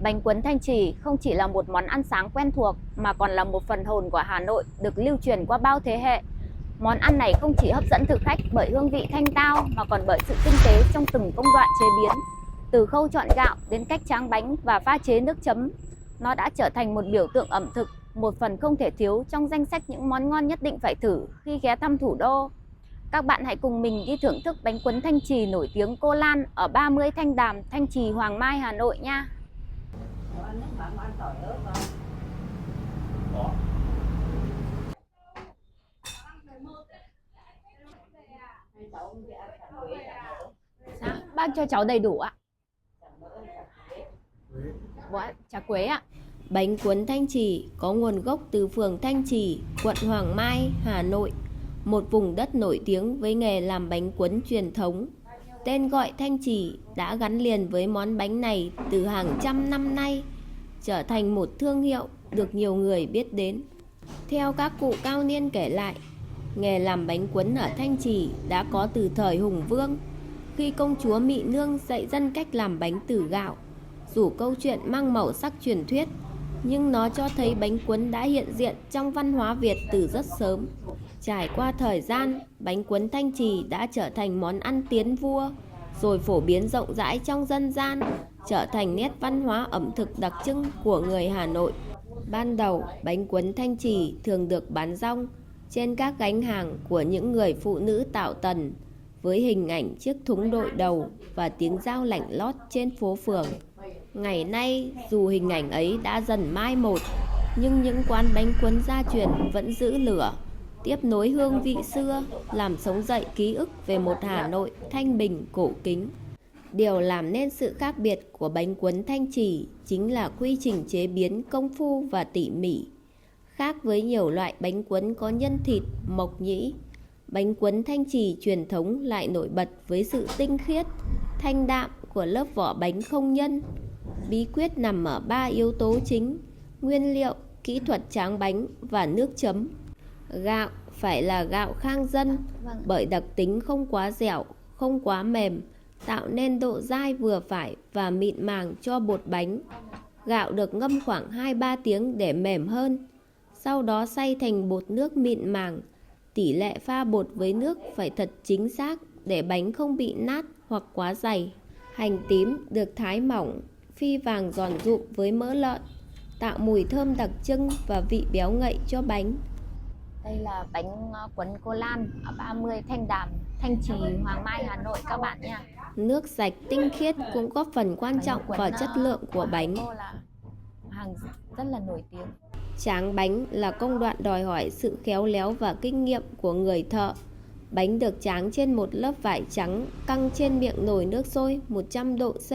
Bánh cuốn Thanh Trì không chỉ là một món ăn sáng quen thuộc mà còn là một phần hồn của Hà Nội được lưu truyền qua bao thế hệ. Món ăn này không chỉ hấp dẫn thực khách bởi hương vị thanh tao mà còn bởi sự tinh tế trong từng công đoạn chế biến. Từ khâu chọn gạo đến cách tráng bánh và pha chế nước chấm, nó đã trở thành một biểu tượng ẩm thực, một phần không thể thiếu trong danh sách những món ngon nhất định phải thử khi ghé thăm thủ đô. Các bạn hãy cùng mình đi thưởng thức bánh cuốn Thanh Trì nổi tiếng Cô Lan ở 30 Thanh Đàm, Thanh Trì, Hoàng Mai, Hà Nội nha. Sao? Bác cho cháu đầy đủ ạ? Trà quế ạ. Bánh cuốn Thanh Trì có nguồn gốc từ phường Thanh Trì, quận Hoàng Mai, Hà Nội, một vùng đất nổi tiếng với nghề làm bánh cuốn truyền thống. Tên gọi Thanh Trì đã gắn liền với món bánh này từ hàng trăm năm nay, trở thành một thương hiệu được nhiều người biết đến. Theo các cụ cao niên kể lại, nghề làm bánh cuốn ở Thanh Trì đã có từ thời Hùng Vương, khi công chúa Mị Nương dạy dân cách làm bánh từ gạo. Dù câu chuyện mang màu sắc truyền thuyết, nhưng nó cho thấy bánh cuốn đã hiện diện trong văn hóa Việt từ rất sớm. Trải qua thời gian, bánh cuốn Thanh Trì đã trở thành món ăn tiến vua, rồi phổ biến rộng rãi trong dân gian, trở thành nét văn hóa ẩm thực đặc trưng của người Hà Nội. Ban đầu, bánh cuốn Thanh Trì thường được bán rong trên các gánh hàng của những người phụ nữ tạo tần, với hình ảnh chiếc thúng đội đầu và tiếng rao lảnh lót trên phố phường. Ngày nay, dù hình ảnh ấy đã dần mai một, nhưng những quán bánh cuốn gia truyền vẫn giữ lửa, tiếp nối hương vị xưa, làm sống dậy ký ức về một Hà Nội thanh bình cổ kính. Điều làm nên sự khác biệt của bánh cuốn Thanh Trì chính là quy trình chế biến công phu và tỉ mỉ. Khác với nhiều loại bánh cuốn có nhân thịt, mộc nhĩ, bánh cuốn Thanh Trì truyền thống lại nổi bật với sự tinh khiết, thanh đạm của lớp vỏ bánh không nhân. Bí quyết nằm ở 3 yếu tố chính: nguyên liệu, kỹ thuật tráng bánh và nước chấm. Gạo phải là gạo khang dân, bởi đặc tính không quá dẻo, không quá mềm, tạo nên độ dai vừa phải và mịn màng cho bột bánh. Gạo được ngâm khoảng 2-3 tiếng để mềm hơn, sau đó xay thành bột nước mịn màng. Tỷ lệ pha bột với nước phải thật chính xác để bánh không bị nát hoặc quá dày. Hành tím được thái mỏng, phi vàng giòn rụm với mỡ lợn, tạo mùi thơm đặc trưng và vị béo ngậy cho bánh. Đây là bánh cuốn Cô Lan ở 30 Thanh Đàm, Thanh Trì, Hoàng Mai, Hà Nội các bạn nha. Nước sạch tinh khiết cũng góp phần quan trọng vào chất lượng của bánh. Cô là hàng rất là nổi tiếng. Tráng bánh là công đoạn đòi hỏi sự khéo léo và kinh nghiệm của người thợ. Bánh được tráng trên một lớp vải trắng căng trên miệng nồi nước sôi 100 độ C.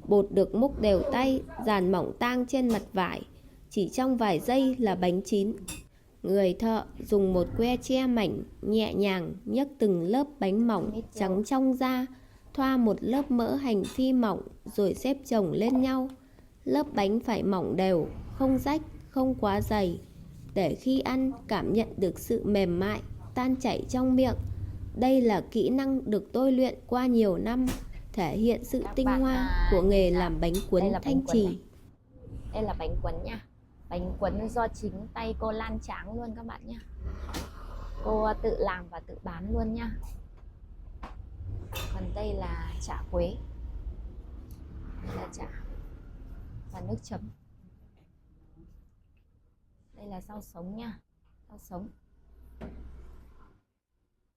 Bột được múc đều tay, dàn mỏng tang trên mặt vải. Chỉ trong vài giây là bánh chín. Người thợ dùng một que tre mảnh nhẹ nhàng nhấc từng lớp bánh mỏng trắng trong ra, thoa một lớp mỡ hành phi mỏng rồi xếp chồng lên nhau. Lớp bánh phải mỏng đều, không rách, không quá dày, để khi ăn cảm nhận được sự mềm mại, tan chảy trong miệng. Đây là kỹ năng được tôi luyện qua nhiều năm, thể hiện sự tinh hoa của nghề làm bánh cuốn Thanh Trì. Đây là bánh cuốn nha. Bánh cuốn do chính tay cô Lan tráng luôn các bạn nha. Cô tự làm và tự bán luôn nha. Còn đây là chả quế. Đây là chả và nước chấm. Đây là rau sống nha. Rau sống.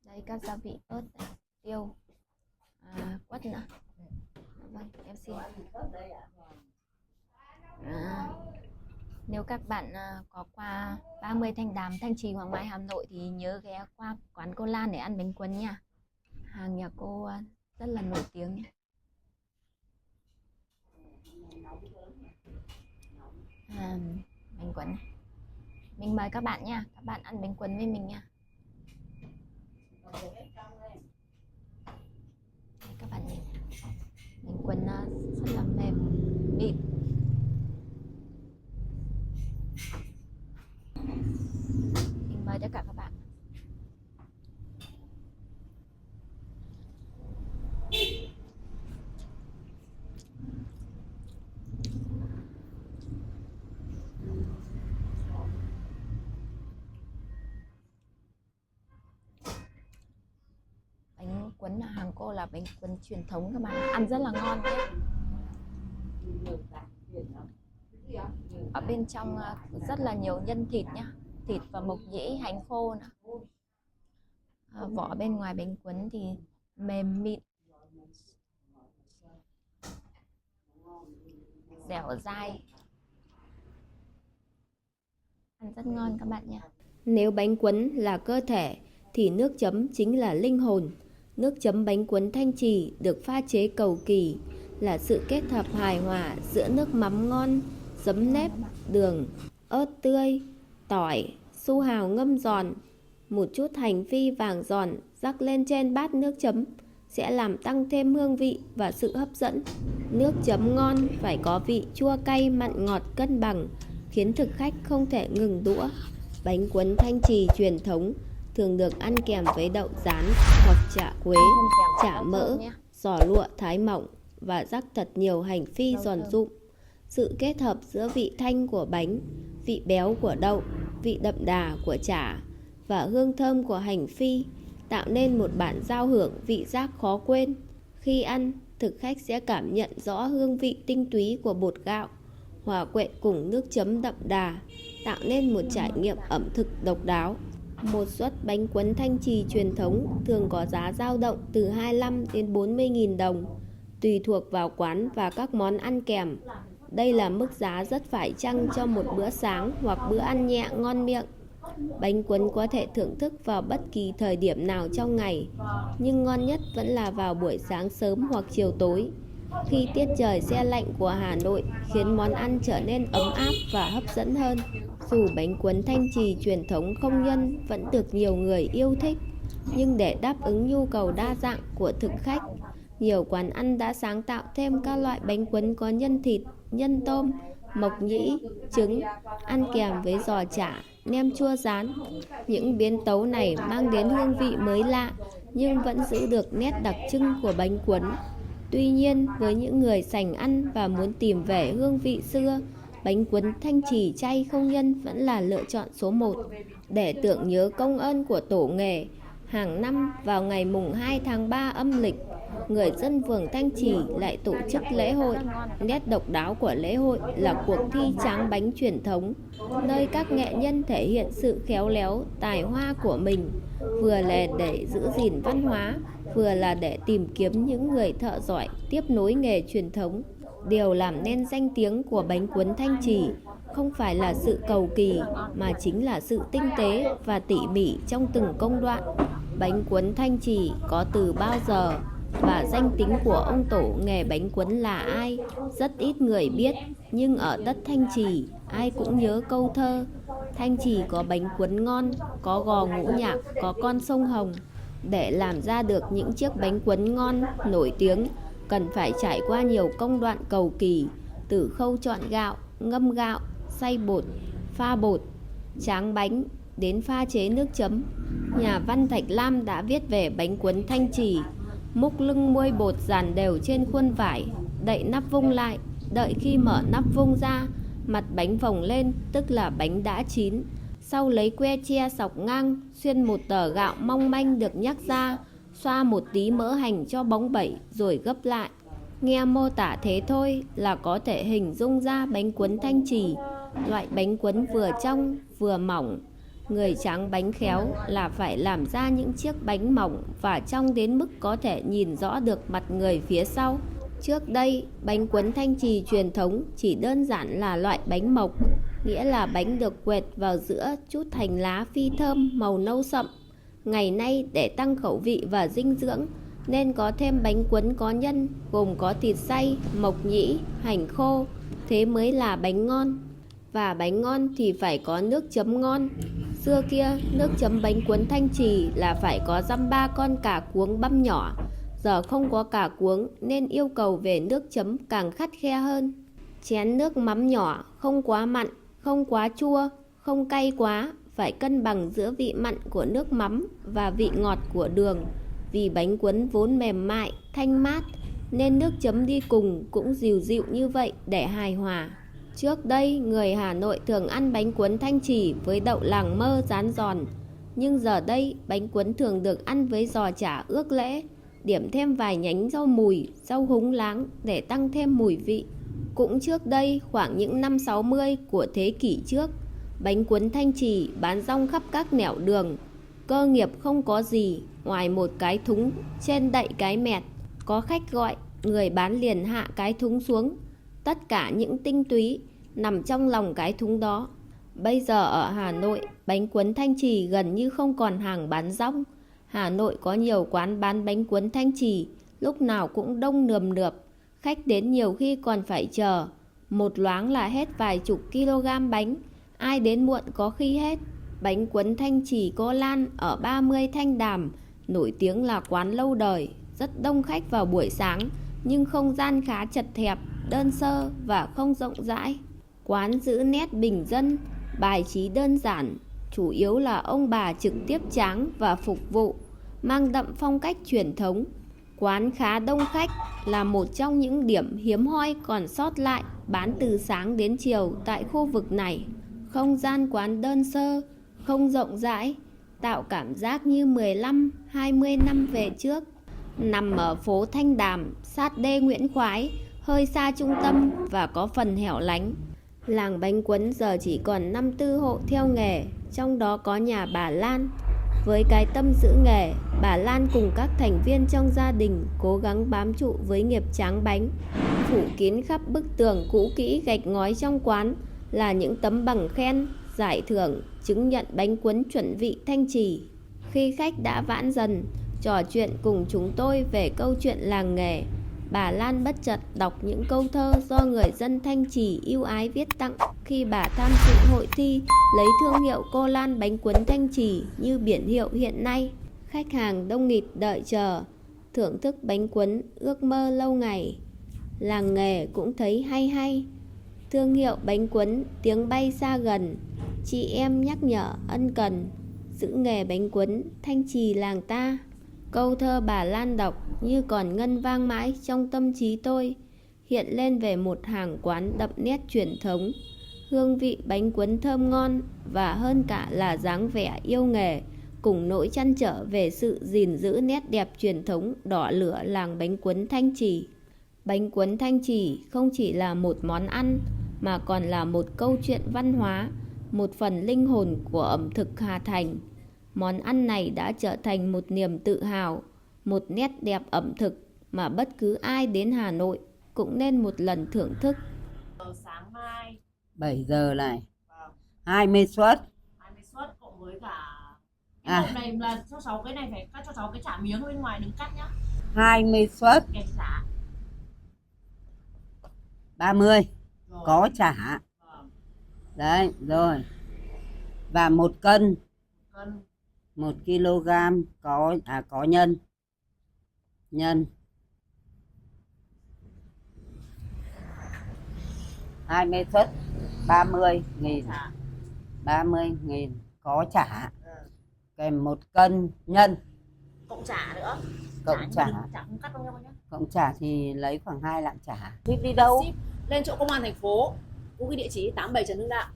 Đây các gia vị ớt, tiêu, quất nữa. Vâng, em xin. Nếu các bạn có qua 30 Thanh Đàm, Thanh Trì, Hoàng Mai, Hà Nội thì nhớ ghé qua quán cô Lan để ăn bánh cuốn nha. Hàng nhà cô rất là nổi tiếng nhé. Bánh cuốn này. Mình mời các bạn nha, các bạn ăn bánh cuốn với mình nha. Đây, các bạn nhìn, bánh cuốn rất là mềm, mịn. Mình mời tất cả các bạn. quấn là hàng cô là bánh quấn truyền thống các bạn, ăn rất là ngon nhé. Ở bên trong rất là nhiều nhân thịt nhá, thịt và mộc nhĩ, hành khô nữa. Vỏ bên ngoài bánh quấn thì mềm mịn, dẻo dai, ăn rất ngon các bạn nha. Nếu bánh quấn là cơ thể thì nước chấm chính là linh hồn. Nước chấm bánh quấn Thanh Trì được pha chế cầu kỳ, là sự kết hợp hài hòa giữa nước mắm ngon, giấm nếp, đường, ớt tươi, tỏi, su hào ngâm giòn, một chút hành phi vàng giòn rắc lên trên bát nước chấm sẽ làm tăng thêm hương vị và sự hấp dẫn. Nước chấm ngon phải có vị chua cay mặn ngọt cân bằng, khiến thực khách không thể ngừng đũa. Bánh quấn Thanh Trì truyền thống thường được ăn kèm với đậu rán hoặc chả quế, chả mỡ, giò lụa thái mỏng và rắc thật nhiều hành phi giòn rụm. Sự kết hợp giữa vị thanh của bánh, vị béo của đậu, vị đậm đà của chả và hương thơm của hành phi tạo nên một bản giao hưởng vị giác khó quên. Khi ăn, thực khách sẽ cảm nhận rõ hương vị tinh túy của bột gạo hòa quyện cùng nước chấm đậm đà, tạo nên một trải nghiệm ẩm thực độc đáo. Một suất bánh quấn Thanh Trì truyền thống thường có giá dao động từ 25 đến 40.000 đồng, tùy thuộc vào quán và các món ăn kèm. Đây là mức giá rất phải chăng cho một bữa sáng hoặc bữa ăn nhẹ ngon miệng. Bánh quấn có thể thưởng thức vào bất kỳ thời điểm nào trong ngày, nhưng ngon nhất vẫn là vào buổi sáng sớm hoặc chiều tối, khi tiết trời se lạnh của Hà Nội khiến món ăn trở nên ấm áp và hấp dẫn hơn. Dù bánh quấn Thanh Trì truyền thống không nhân vẫn được nhiều người yêu thích, nhưng để đáp ứng nhu cầu đa dạng của thực khách, nhiều quán ăn đã sáng tạo thêm các loại bánh quấn có nhân thịt, nhân tôm, mộc nhĩ, trứng, ăn kèm với giò chả, nem chua rán. Những biến tấu này mang đến hương vị mới lạ nhưng vẫn giữ được nét đặc trưng của bánh quấn. Tuy nhiên, với những người sành ăn và muốn tìm về hương vị xưa, bánh quấn Thanh Trì chay không nhân vẫn là lựa chọn số 1. Để tưởng nhớ công ơn của tổ nghề, hàng năm vào ngày mùng 2 tháng 3 âm lịch, người dân phường Thanh Trì lại tổ chức lễ hội. Nét độc đáo của lễ hội là cuộc thi tráng bánh truyền thống, nơi các nghệ nhân thể hiện sự khéo léo, tài hoa của mình, vừa là để giữ gìn văn hóa, vừa là để tìm kiếm những người thợ giỏi tiếp nối nghề truyền thống. Điều làm nên danh tiếng của bánh cuốn Thanh Trì không phải là sự cầu kỳ, mà chính là sự tinh tế và tỉ mỉ trong từng công đoạn. Bánh cuốn Thanh Trì có từ bao giờ và danh tính của ông tổ nghề bánh cuốn là ai, rất ít người biết. Nhưng ở đất Thanh Trì, ai cũng nhớ câu thơ: Thanh Trì có bánh cuốn ngon, có gò Ngũ Nhạc, có con sông Hồng. Để làm ra được những chiếc bánh cuốn ngon, nổi tiếng, cần phải trải qua nhiều công đoạn cầu kỳ, từ khâu chọn gạo, ngâm gạo, xay bột, pha bột, tráng bánh đến pha chế nước chấm. Nhà văn Thạch Lam đã viết về bánh cuốn Thanh Trì: múc lưng muôi bột dàn đều trên khuôn vải, đậy nắp vung lại, đợi khi mở nắp vung ra, mặt bánh phồng lên, tức là bánh đã chín. Sau lấy que tre sọc ngang, xuyên một tờ gạo mong manh được nhắc ra, xoa một tí mỡ hành cho bóng bẩy rồi gấp lại. Nghe mô tả thế thôi là có thể hình dung ra bánh cuốn Thanh Trì, loại bánh cuốn vừa trong vừa mỏng. Người tráng bánh khéo là phải làm ra những chiếc bánh mỏng và trong đến mức có thể nhìn rõ được mặt người phía sau. Trước đây, bánh cuốn Thanh Trì truyền thống chỉ đơn giản là loại bánh mộc, nghĩa là bánh được quệt vào giữa chút hành lá phi thơm màu nâu sậm. Ngày nay, để tăng khẩu vị và dinh dưỡng, nên có thêm bánh cuốn có nhân, gồm có thịt xay, mộc nhĩ, hành khô, thế mới là bánh ngon. Và bánh ngon thì phải có nước chấm ngon. Xưa kia, nước chấm bánh cuốn Thanh Trì là phải có dăm ba con cà cuống băm nhỏ. Giờ không có cà cuống nên yêu cầu về nước chấm càng khắt khe hơn. Chén nước mắm nhỏ, không quá mặn, không quá chua, không cay quá, phải cân bằng giữa vị mặn của nước mắm và vị ngọt của đường. Vì bánh cuốn vốn mềm mại, thanh mát, nên nước chấm đi cùng cũng dịu dịu như vậy để hài hòa. Trước đây, người Hà Nội thường ăn bánh cuốn Thanh Trì với đậu làng mơ rán giòn. Nhưng giờ đây, bánh cuốn thường được ăn với giò chả ước lễ. điểm thêm vài nhánh rau mùi, rau húng láng để tăng thêm mùi vị. Cũng trước đây, khoảng những năm 60 của thế kỷ trước, bánh cuốn Thanh Trì bán rong khắp các nẻo đường. Cơ nghiệp không có gì ngoài một cái thúng trên đậy cái mẹt. Có khách gọi, người bán liền hạ cái thúng xuống. Tất cả những tinh túy nằm trong lòng cái thúng đó. Bây giờ ở Hà Nội, bánh cuốn Thanh Trì gần như không còn hàng bán rong. Hà Nội có nhiều quán bán bánh cuốn Thanh Trì, lúc nào cũng đông nườm nượp. Khách đến nhiều khi còn phải chờ. Một loáng là hết vài chục kg bánh. Ai đến muộn có khi hết. Bánh cuốn Thanh Trì Cô Lan ở 30 Thanh Đàm nổi tiếng là quán lâu đời, rất đông khách vào buổi sáng, nhưng không gian khá chật hẹp, đơn sơ và không rộng rãi. Quán giữ nét bình dân, bài trí đơn giản, chủ yếu là ông bà trực tiếp tráng và phục vụ, mang đậm phong cách truyền thống. Quán khá đông khách, là một trong những điểm hiếm hoi còn sót lại bán từ sáng đến chiều tại khu vực này. Không gian quán đơn sơ, không rộng rãi, tạo cảm giác như 15-20 năm về trước. Nằm ở phố Thanh Đàm, sát đê Nguyễn Khoái, hơi xa trung tâm và có phần hẻo lánh. Làng bánh cuốn giờ chỉ còn 54 hộ theo nghề, trong đó có nhà bà Lan. Với cái tâm giữ nghề, bà Lan cùng các thành viên trong gia đình cố gắng bám trụ với nghiệp tráng bánh. Phủ kín khắp bức tường cũ kỹ gạch ngói trong quán là những tấm bằng khen, giải thưởng, chứng nhận bánh cuốn chuẩn vị Thanh Trì. Khi khách đã vãn dần, trò chuyện cùng chúng tôi về câu chuyện làng nghề, bà Lan bất chợt đọc những câu thơ do người dân Thanh Trì yêu ái viết tặng khi bà tham dự hội thi lấy thương hiệu Cô Lan bánh cuốn Thanh Trì như biển hiệu hiện nay. Khách hàng đông nghịt đợi chờ, thưởng thức bánh cuốn ước mơ lâu ngày. Làng nghề cũng thấy hay hay. Thương hiệu bánh cuốn tiếng bay xa gần, chị em nhắc nhở ân cần, giữ nghề bánh cuốn Thanh Trì làng ta. Câu thơ bà Lan đọc như còn ngân vang mãi trong tâm trí tôi, hiện lên về một hàng quán đậm nét truyền thống, hương vị bánh cuốn thơm ngon và hơn cả là dáng vẻ yêu nghề, cùng nỗi trăn trở về sự gìn giữ nét đẹp truyền thống đỏ lửa làng bánh cuốn Thanh Trì. Bánh cuốn Thanh Trì không chỉ là một món ăn mà còn là một câu chuyện văn hóa, một phần linh hồn của ẩm thực Hà Thành. Món ăn này đã trở thành một niềm tự hào, một nét đẹp ẩm thực mà bất cứ ai đến Hà Nội cũng nên một lần thưởng thức. Sáng mai 7 giờ này, vâng, 20 suất. 20 suất cộng với cả cái hộp này là cho cháu, cái này phải cắt cho cháu cái chả miếng bên ngoài đừng cắt nhá. 20 suất, Kèm chả. 30 Rồi. có chả. Vâng. Đấy, rồi. Và 1 cân, Cân 1 kg có nhân. Nhân 20 suất 30.000. chả. 30.000 có chả. Ừ. Kèm 1 cân nhân. Cộng chả nữa. Cộng chả. Chả không cắt đâu nhá. Cộng chả thì lấy khoảng 2 lạng chả. Ship đi đâu? Ship lên chỗ công an thành phố. Cũng cái địa chỉ 87 Trần Hưng Đạo.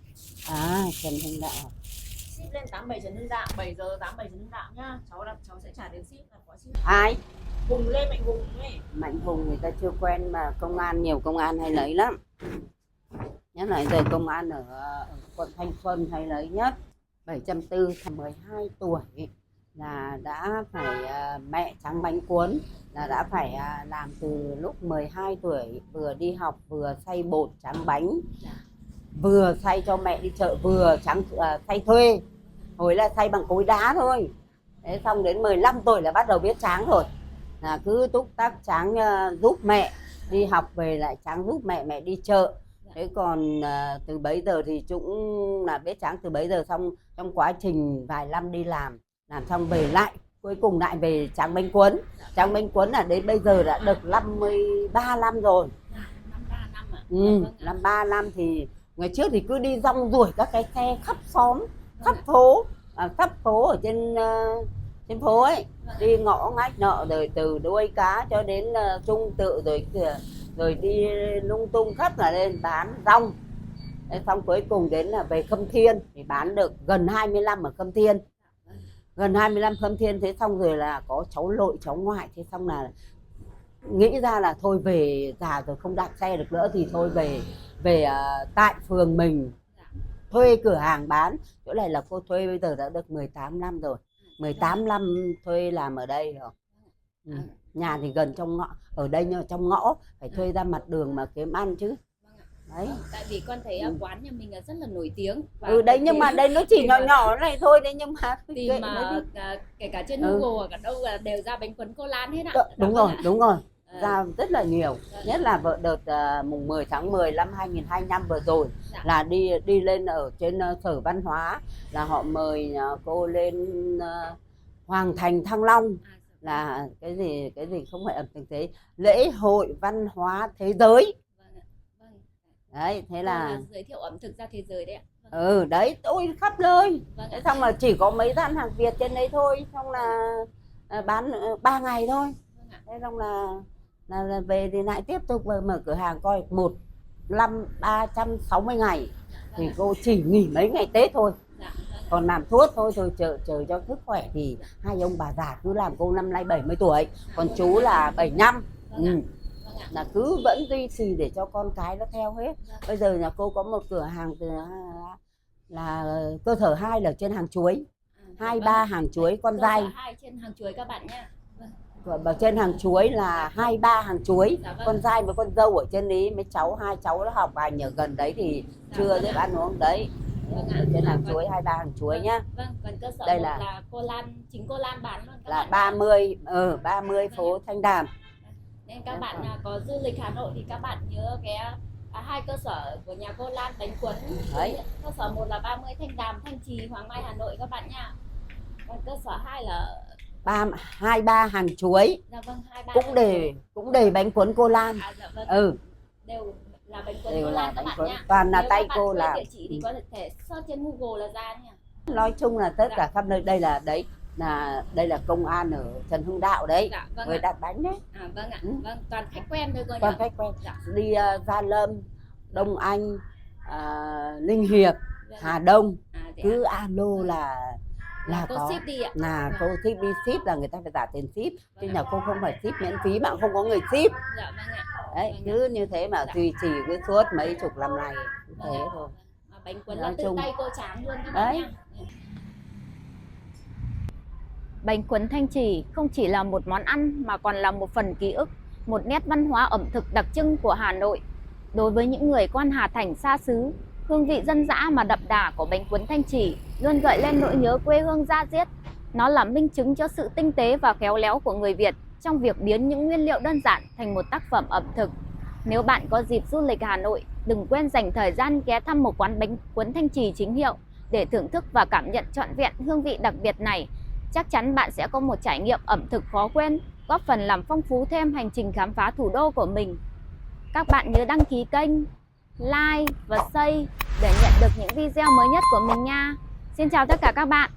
À, Trần Hưng Đạo. Ship lên 87 Trần Hưng Đạo, 7 giờ 87 Trần Hưng Đạo nhá. Cháu sẽ trả đến ship là có ship. Ai? Hùng Lê Mạnh Hùng ấy. Mạnh Hùng người ta chưa quen mà công an, nhiều công an hay lấy lắm. Nhất là giờ công an ở quận Thanh Xuân hay lấy nhất. 740, 12 tuổi là đã phải mẹ tráng bánh cuốn là đã phải làm từ lúc 12 tuổi, vừa đi học vừa xay bột tráng bánh, vừa xay cho mẹ đi chợ, vừa xay thuê. Hồi là xay bằng cối đá thôi. Thế xong đến 15 tuổi là bắt đầu biết tráng rồi. Là cứ túc tắc tráng giúp mẹ đi học về lại tráng giúp mẹ đi chợ. Thế còn từ bấy giờ thì cũng là biết tráng từ bấy giờ, xong trong quá trình vài năm đi làm xong về lại cuối cùng lại về tráng bánh cuốn. Tráng bánh cuốn là đến bây giờ đã được 53 năm rồi. 53 năm à? 53 năm thì ngày trước thì cứ đi rong ruổi các cái xe khắp xóm, khắp phố, ở trên phố ấy, đi ngõ ngách nọ, rồi từ đuôi cá cho đến Trung Tự, rồi đi lung tung khắp là lên bán rong. Thế xong cuối cùng đến là về Khâm Thiên thì bán được gần 20 năm ở Khâm Thiên. gần 25 khâm thiên. Thế xong rồi là có cháu nội cháu ngoại, thế xong là nghĩ ra là thôi về già rồi không đạp xe được nữa thì thôi về tại phường mình thuê cửa hàng bán. Chỗ này là cô thuê bây giờ đã được 18 năm rồi, 18 năm thuê làm ở đây rồi. Nhà thì gần trong ngõ, ở đây nhưng mà trong ngõ phải thuê ra mặt đường mà kiếm ăn chứ. Đấy. Tại vì con thấy quán nhà mình là rất là nổi tiếng. Đấy nhưng mà đây nó chỉ nhỏ nhỏ này thôi đấy, nhưng mà tìm mà kể cả trên Google ở cả đâu là đều ra bánh cuốn cô Lan hết ạ. Đúng rồi, đúng rồi. Ra rất là nhiều. Nhất là vợ đợt mùng 10 tháng 10 năm 2025 vừa rồi là đi lên ở trên Sở Văn hóa là họ mời cô lên Hoàng Thành Thăng Long, là cái gì không phải ẩm thực thế, lễ hội văn hóa thế giới. Đấy, thế là giới thiệu ẩm thực ra thế giới đấy ạ. Đấy, tôi khắp nơi. Thế xong là chỉ có mấy gian hàng Việt trên đấy thôi, xong là bán 3 ngày thôi. Thế xong là về thì lại tiếp tục mở cửa hàng coi 360 ngày thì cô chỉ nghỉ mấy ngày Tết thôi. Còn làm thuốc thôi, chờ cho sức khỏe thì hai ông bà già cứ làm. Cô năm nay 70 tuổi, còn chú là 75. Là cứ vẫn duy trì để cho con cái nó theo hết. Bây giờ nhà cô có một cửa hàng là cơ sở 2 là trên hàng chuối, 2, 3 hàng chuối con dai. Cơ sở 2 trên hàng chuối các bạn nha. Và trên hàng chuối là 2, 3 hàng chuối, con dai với con dâu ở trên đấy, mấy cháu, 2 cháu nó học hành ở gần đấy thì trưa để ăn uống đấy. Trên hàng chuối 2, 3 hàng chuối nhá. Còn cơ sở đây 1 là cô Lan, chính cô Lan bán luôn các là bạn. 30 phố Thanh Đàm. Nên các bạn có du lịch Hà Nội thì các bạn nhớ ghé 2 cơ sở của nhà cô Lan bánh cuốn. Cơ sở 1 là 30 Thanh Đàm, Thanh Trì, Hoàng Mai, Hà Nội các bạn nha. Còn cơ sở 2 là 2, 3 hàng chuối. Dạ vâng, 2, 3 cũng để bánh cuốn cô Lan. Dạ vâng. Đều là bánh cuốn cô Lan các bạn nha. Toàn là nếu tay các cô bạn làm. địa chỉ thì có thể search trên Google là ra nha. Nói chung là tất cả khắp nơi. Đây là công an ở Trần Hưng Đạo đấy. Dạ, vâng người ạ. đặt bánh đấy. Vâng ạ. Vâng, toàn khách quen thôi coi. Toàn khách quen. Đi Gia Lâm, Đông Anh, Ninh Hiệp, Hà Đông, cứ alo là cô có ship đi ạ. Là cô ship đi, ship là người ta phải trả tiền ship. Chứ nhà cô không phải ship miễn phí mà không có người ship. Dạ vâng ạ. Đấy, cứ như thế mà duy trì cứ suốt mấy chục năm nay thế thôi. Bánh cuốn là tự tay cô tráng luôn các đấy. bạn nha. Bánh cuốn Thanh Trì không chỉ là một món ăn mà còn là một phần ký ức, một nét văn hóa ẩm thực đặc trưng của Hà Nội. Đối với những người con Hà Thành xa xứ, hương vị dân dã mà đậm đà của bánh cuốn Thanh Trì luôn gợi lên nỗi nhớ quê hương da diết. Nó là minh chứng cho sự tinh tế và khéo léo của người Việt trong việc biến những nguyên liệu đơn giản thành một tác phẩm ẩm thực. Nếu bạn có dịp du lịch Hà Nội, đừng quên dành thời gian ghé thăm một quán bánh cuốn Thanh Trì chính hiệu để thưởng thức và cảm nhận trọn vẹn hương vị đặc biệt này. Chắc chắn bạn sẽ có một trải nghiệm ẩm thực khó quên, góp phần làm phong phú thêm hành trình khám phá thủ đô của mình. Các bạn nhớ đăng ký kênh, like và share để nhận được những video mới nhất của mình nha. Xin chào tất cả các bạn.